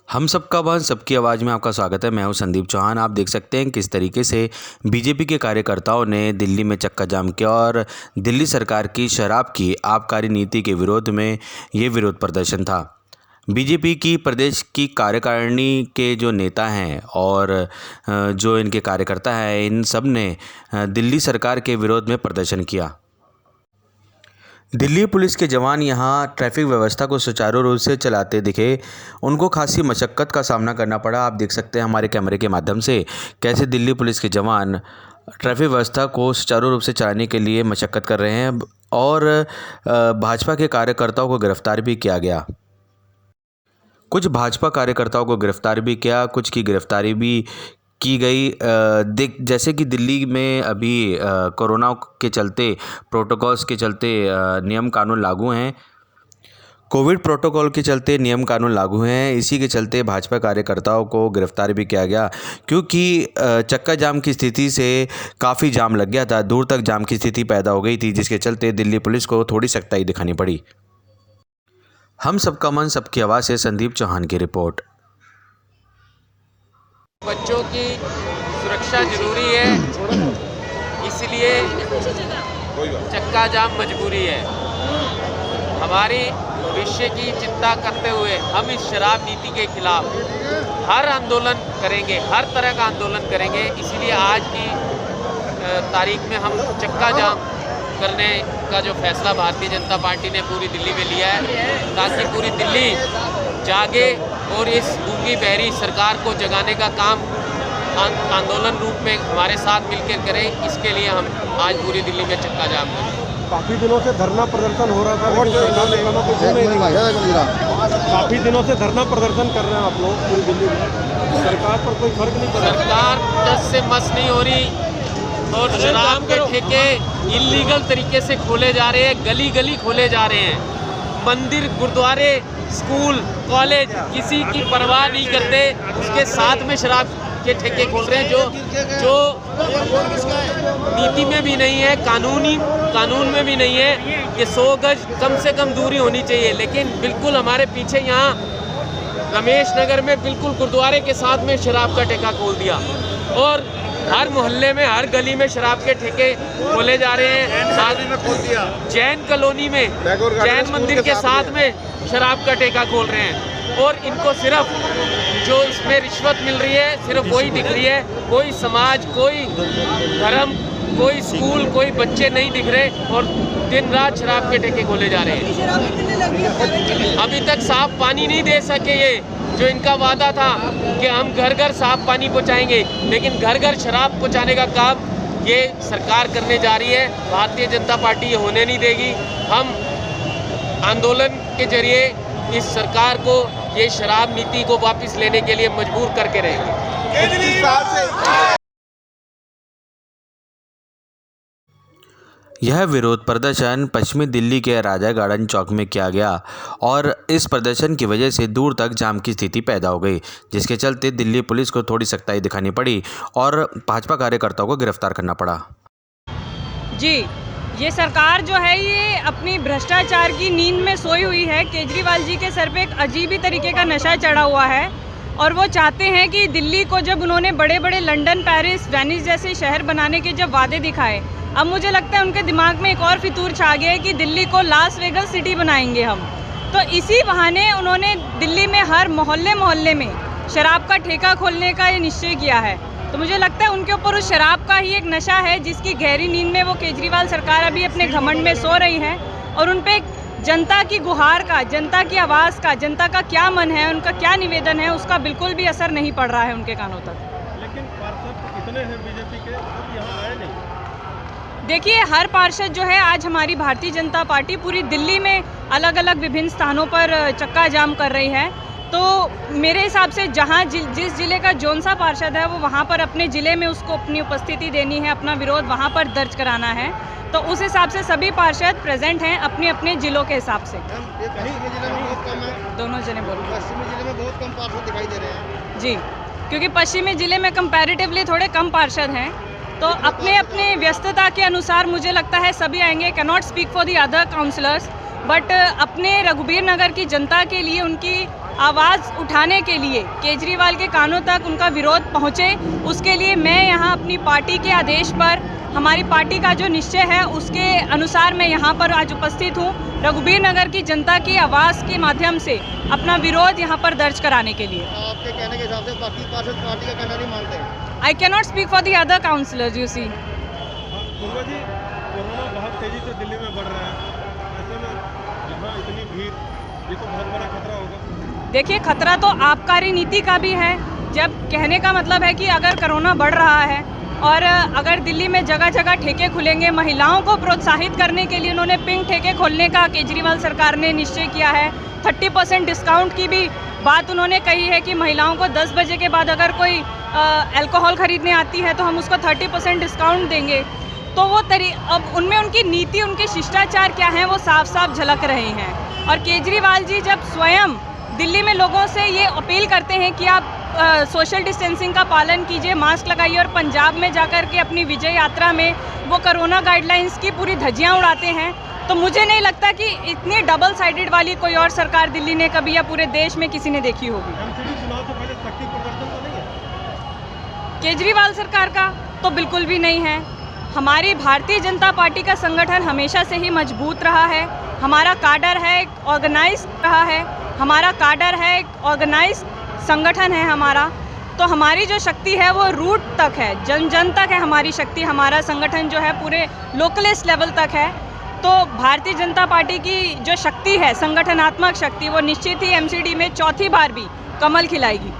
हम सबका वन सबकी आवाज़ में आपका स्वागत है। मैं हूं संदीप चौहान। आप देख सकते हैं किस तरीके से बीजेपी के कार्यकर्ताओं ने दिल्ली में चक्का जाम किया और दिल्ली सरकार की शराब की आबकारी नीति के विरोध में ये विरोध प्रदर्शन था। बीजेपी की प्रदेश की कार्यकारिणी के जो नेता हैं और जो इनके कार्यकर्ता हैं, इन सब ने दिल्ली सरकार के विरोध में प्रदर्शन किया। दिल्ली पुलिस के जवान यहां ट्रैफिक व्यवस्था को सुचारू रूप से चलाते दिखे। उनको खासी मशक्क़त का सामना करना पड़ा। आप देख सकते हैं हमारे कैमरे के माध्यम से कैसे दिल्ली पुलिस के जवान ट्रैफिक व्यवस्था को सुचारू रूप से चलाने के लिए मशक्क़त कर रहे हैं और भाजपा के कार्यकर्ताओं को गिरफ्तार भी किया गया। कुछ भाजपा कार्यकर्ताओं को गिरफ्तार भी किया, कुछ की गिरफ्तारी भी की गई। जैसे कि दिल्ली में अभी कोरोना के चलते, प्रोटोकॉल्स के चलते नियम कानून लागू हैं, कोविड प्रोटोकॉल के चलते नियम कानून लागू हैं। इसी के चलते भाजपा कार्यकर्ताओं को गिरफ्तार भी किया गया, क्योंकि चक्का जाम की स्थिति से काफ़ी जाम लग गया था, दूर तक जाम की स्थिति पैदा हो गई थी, जिसके चलते दिल्ली पुलिस को थोड़ी सख्ताई दिखानी पड़ी। हम सबका मन सबकी आवाज़ से संदीप चौहान की रिपोर्ट। बच्चों की सुरक्षा जरूरी है, इसलिए चक्का जाम मजबूरी है। हमारी भविष्य की चिंता करते हुए हम इस शराब नीति के खिलाफ हर आंदोलन करेंगे, हर तरह का आंदोलन करेंगे। इसीलिए आज की तारीख में हम चक्का जाम करने का जो फैसला भारतीय जनता पार्टी ने पूरी दिल्ली में लिया है, ताकि पूरी दिल्ली जागे और इस गूंगी बहरी सरकार को जगाने का काम आंदोलन रूप में हमारे साथ मिलकर करें। इसके लिए हम आज पूरी दिल्ली में चक्का जाम करें। काफ़ी दिनों से धरना प्रदर्शन हो रहा था, काफ़ी दिनों से धरना प्रदर्शन कर रहे हैं आप लोग पूरी दिल्ली में, सरकार पर कोई फर्क नहीं पड़ा। सरकार टस से मस नहीं हो रही और शराब के ठेके इलीगल तरीके से खोले जा रहे हैं, गली गली खोले जा रहे हैं। मंदिर, गुरुद्वारे, स्कूल, कॉलेज किसी की परवाह नहीं करते, उसके साथ में शराब के ठेके खोल रहे हैं, जो नीति में भी नहीं है, कानून में भी नहीं है। ये 100 गज कम से कम दूरी होनी चाहिए, लेकिन बिल्कुल हमारे पीछे यहाँ रमेश नगर में बिल्कुल गुरुद्वारे के साथ में शराब का ठेका खोल दिया और हर मोहल्ले में, हर गली में शराब के ठेके खोले जा रहे हैं। में खोल दिया, जैन कॉलोनी में जैन मंदिर के साथ में शराब का ठेका खोल रहे हैं और इनको सिर्फ जो इसमें रिश्वत मिल रही है सिर्फ वही दिख रही है। कोई समाज, कोई धर्म, कोई स्कूल, कोई बच्चे नहीं दिख रहे और दिन रात शराब के ठेके खोले जा रहे हैं। अभी तक साफ पानी नहीं दे सके ये, जो इनका वादा था कि हम घर घर साफ पानी पहुंचाएंगे, लेकिन घर घर शराब पहुंचाने का काम ये सरकार करने जा रही है। भारतीय जनता पार्टी ये होने नहीं देगी। हम आंदोलन के जरिए इस सरकार को ये शराब नीति को वापस लेने के लिए मजबूर करके रहेंगे। यह विरोध प्रदर्शन पश्चिमी दिल्ली के राजा गार्डन चौक में किया गया और इस प्रदर्शन की वजह से दूर तक जाम की स्थिति पैदा हो गई, जिसके चलते दिल्ली पुलिस को थोड़ी सख्ताई दिखानी पड़ी और भाजपा कार्यकर्ताओं को गिरफ्तार करना पड़ा। जी, ये सरकार जो है ये अपनी भ्रष्टाचार की नींद में सोई हुई है। केजरीवाल जी के सर पे एक अजीब ही तरीके का नशा चढ़ा हुआ है और वो चाहते हैं कि दिल्ली को, जब उन्होंने बड़े बड़े लंदन, पेरिस, वेनिस जैसे शहर बनाने के जब वादे दिखाए, अब मुझे लगता है उनके दिमाग में एक और फितूर छा गया है कि दिल्ली को लास वेगस सिटी बनाएंगे हम। तो इसी बहाने उन्होंने दिल्ली में हर मोहल्ले मोहल्ले में शराब का ठेका खोलने का ये निश्चय किया है। तो मुझे लगता है उनके ऊपर उस शराब का ही एक नशा है, जिसकी गहरी नींद में वो केजरीवाल सरकार अभी अपने घमंड में सो रही है और उन पे जनता की गुहार का, जनता की आवाज़ का, जनता का क्या मन है, उनका क्या निवेदन है, उसका बिल्कुल भी असर नहीं पड़ रहा है उनके कानों तक। लेकिन पार्षद कितने हैं बीजेपी के, अब यहाँ आए नहीं। देखिए, हर पार्षद जो है, आज हमारी भारतीय जनता पार्टी पूरी दिल्ली में अलग अलग विभिन्न स्थानों पर चक्का जाम कर रही है। तो मेरे हिसाब से जहाँ जिस ज़िले का जौन सा पार्षद है वो वहाँ पर अपने ज़िले में उसको अपनी उपस्थिति देनी है, अपना विरोध वहाँ पर दर्ज कराना है। तो उस हिसाब से सभी पार्षद प्रेजेंट हैं अपने अपने ज़िलों के हिसाब से। दोनों जने बोल रहे हैं, पश्चिमी जिले में बहुत कम पार्षद दिखाई दे रहे हैं। जी, क्योंकि पश्चिमी ज़िले में कंपैरेटिवली थोड़े कम पार्षद हैं, तो अपने अपने व्यस्तता के अनुसार मुझे लगता है सभी आएंगे। Can not speak for the other councillors, but अपने रघुबीर नगर की जनता के लिए, उनकी आवाज़ उठाने के लिए केजरीवाल के कानों तक उनका विरोध पहुँचे, उसके लिए मैं यहाँ अपनी पार्टी के आदेश पर, हमारी पार्टी का जो निश्चय है उसके अनुसार मैं यहाँ पर आज उपस्थित हूँ, रघुबीर नगर की जनता की आवाज़ के माध्यम से अपना विरोध यहाँ पर दर्ज कराने के लिए। आपके कहने के हिसाब से बाकी पार्षद पार्टी का कहना नहीं मानते हैं। I can not speak for the other councillors, you see. Purva ji, corona बहुत तेजी से दिल्ली में बढ़ रहा है, ऐसे में यहाँ इतनी भीड़, ये तो बहुत बड़ा खतरा होगा। देखिए, खतरा तो आबकारी नीति का भी है। जब कहने का मतलब है कि अगर कोरोना बढ़ रहा है और अगर दिल्ली में जगह जगह ठेके खुलेंगे, महिलाओं को प्रोत्साहित करने के लिए उन्होंने पिंक ठेके खोलने का केजरीवाल सरकार ने निश्चय किया है। 30% डिस्काउंट की भी बात उन्होंने कही है कि महिलाओं को 10 बजे के बाद अगर कोई अल्कोहल खरीदने आती है तो हम उसको 30% डिस्काउंट देंगे। तो वो अब उनमें उनकी नीति, उनके शिष्टाचार क्या हैं वो साफ साफ झलक रहे हैं। और केजरीवाल जी जब स्वयं दिल्ली में लोगों से ये अपील करते हैं कि आप सोशल डिस्टेंसिंग का पालन कीजिए, मास्क लगाइए, और पंजाब में जाकर के अपनी विजय यात्रा में वो कोरोना गाइडलाइंस की पूरी धज्जियां उड़ाते हैं, तो मुझे नहीं लगता कि इतनी डबल साइडेड वाली कोई और सरकार दिल्ली ने कभी या पूरे देश में किसी ने देखी होगी। एमसीडी चुनाव से पहले शक्ति प्रदर्शन तो नहीं है केजरीवाल सरकार का? तो बिल्कुल भी नहीं है। हमारी भारतीय जनता पार्टी का संगठन हमेशा से ही मजबूत रहा है। हमारा काडर है, ऑर्गेनाइज रहा है, हमारा काडर है, ऑर्गेनाइज संगठन है हमारा। तो हमारी जो शक्ति है वो रूट तक है, जन जन तक है हमारी शक्ति। हमारा संगठन जो है पूरे लोकलिस्ट लेवल तक है। तो भारतीय जनता पार्टी की जो शक्ति है, संगठनात्मक शक्ति, वो निश्चित ही एमसीडी में चौथी बार भी कमल खिलाएगी।